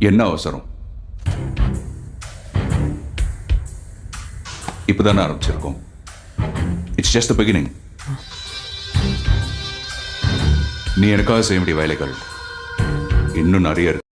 என்ன அவசரம்? இப்பதானே ஆரம்பிச்சிருக்கோம். It's just the beginning. நீ எனக்காக செய்ய வேண்டிய வேலைகள் இன்னும் நிறைய இருக்கு.